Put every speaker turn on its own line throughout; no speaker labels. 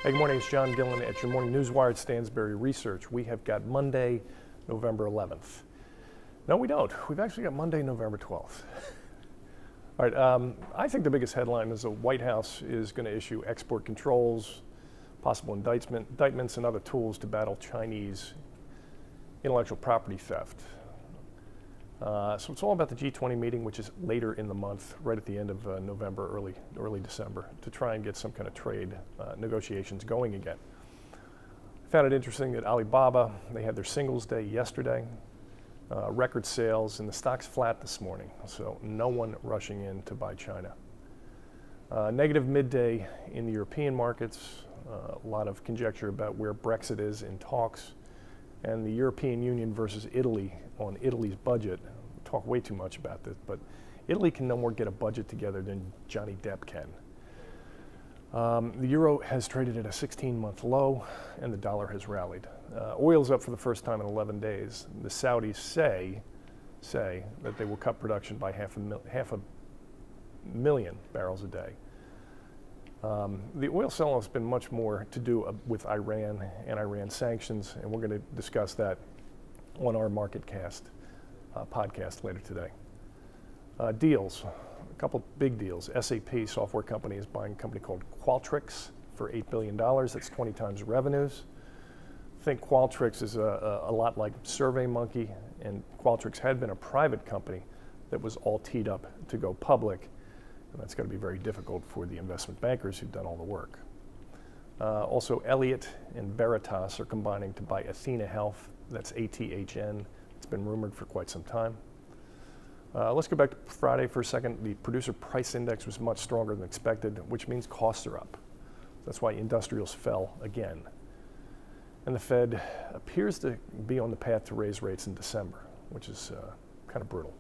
Hey, good morning, it's John Gillen at your morning NewsWire at Stansberry Research. We have got Monday, November 11th. No, we don't. We've actually got Monday, November 12th. All right, I think the biggest headline is the White House is going to issue export controls, possible indictments, and other tools to battle Chinese intellectual property theft. So it's all about the G20 meeting, which is later in the month, right at the end of November, early December, to try and get some kind of trade negotiations going again. I found it interesting that Alibaba, they had their Singles Day yesterday, record sales, and the stock's flat this morning, so no one rushing in to buy China. Negative midday in the European markets, a lot of conjecture about where Brexit is in talks, and the European Union versus Italy on Italy's budget. We talk way too much about this, but Italy can no more get a budget together than Johnny Depp can. The euro has traded at a 16-month low, and the dollar has rallied. Oil's up for the first time in 11 days. The Saudis say that they will cut production by half a million barrels a day. The oil sell has been much more to do with Iran and Iran sanctions, and we're going to discuss that on our MarketCast podcast later today. Deals, a couple big deals. SAP, software company, is buying a company called Qualtrics for $8 billion. That's 20 times revenues. I think Qualtrics is a lot like SurveyMonkey, and Qualtrics had been a private company that was all teed up to go public. And that's going to be very difficult for the investment bankers who've done all the work. Also, Elliott and Veritas are combining to buy Athena Health. That's ATHN. It's been rumored for quite some time. Let's go back to Friday for a second. The producer price index was much stronger than expected, which means costs are up. That's why industrials fell again. And the Fed appears to be on the path to raise rates in December, which is kind of brutal.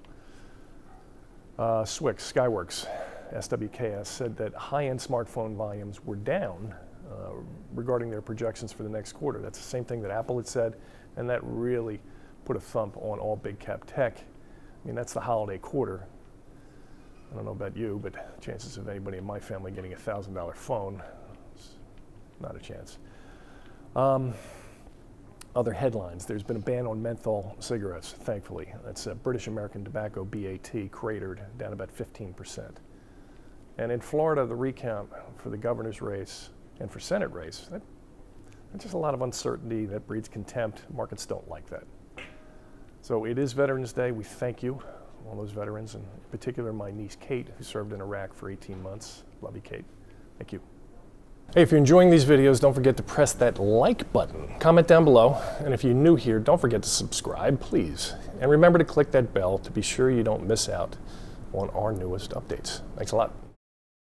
Skyworks, SWKS, said that high-end smartphone volumes were down regarding their projections for the next quarter. That's the same thing that Apple had said, and that really put a thump on all big cap tech. I mean, that's the holiday quarter. I don't know about you, but chances of anybody in my family getting a $1,000 phone, not a chance. Other headlines, there's been a ban on menthol cigarettes, thankfully. That's British American Tobacco, BAT, cratered, down about 15%. And in Florida, the recount for the governor's race and for Senate race, that's just a lot of uncertainty that breeds contempt. Markets don't like that. So it is Veterans Day. We thank you, all those veterans, and in particular my niece Kate, who served in Iraq for 18 months. Love you, Kate. Thank you. Hey, if you're enjoying these videos, don't forget to press that like button. Comment down below, and if you're new here, don't forget to subscribe, please. And remember to click that bell to be sure you don't miss out on our newest updates. Thanks a lot.